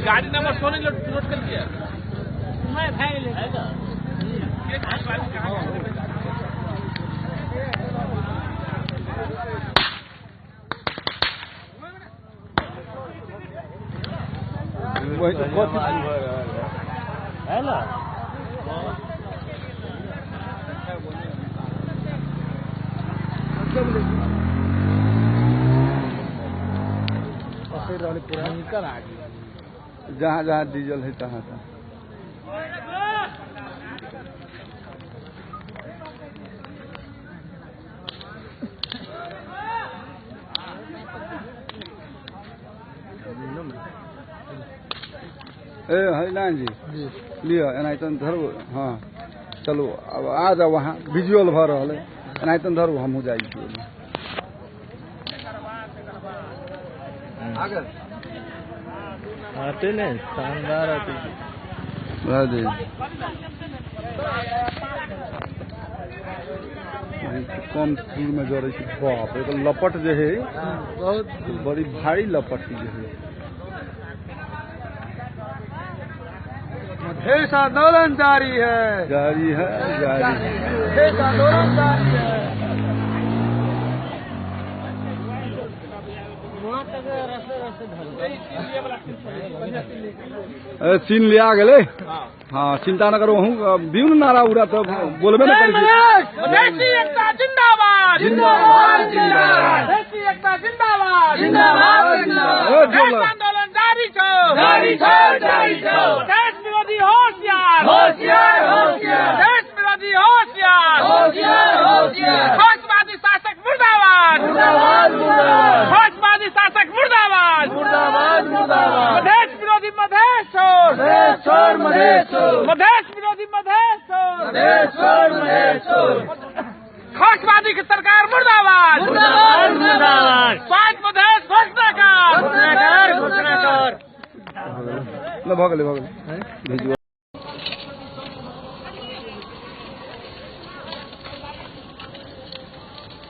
गाड़ी number 16 note कर दिया मैं फाइल है हेलो जहाँ जहाँ डीजल है तहाँ तहाँ हरिनारायण जी लियो एनाहितन धरू हाँ चलो अब आ जाओ वहाँ विजुअल भ रहा है एनाहितन धरू हमहूँ जाइ छी आते ने शानदार आते राधे कम स्पीड में जोड़े बाप रे लपट जो है बहुत बड़ी भारी लपट जो है देश आंदोलन जारी है जारी है देश आंदोलन जारी है सीन लिया गए हाँ चिंता न करो हूँ बीन नारा उड़ा तो बोलबे न करी देशी एकता जिंदाबाद जिंदाबाद जिंदाबाद देशी एकता जिंदाबाद जिंदाबाद जिंदाबाद आंदोलन जारी छो देश विरोधी होशियार देश विरोधी होशियार खोजवादी शासक मुर्दाबाद खोजवादी शासक मुर्दाबाद मधेश विरोधी मधेश छोड़ मधेश विरोधी मधेश छोड़ खोजवादी की सरकार मुर्दाबाद स्वायत्त मधेश घोषणा कर भगले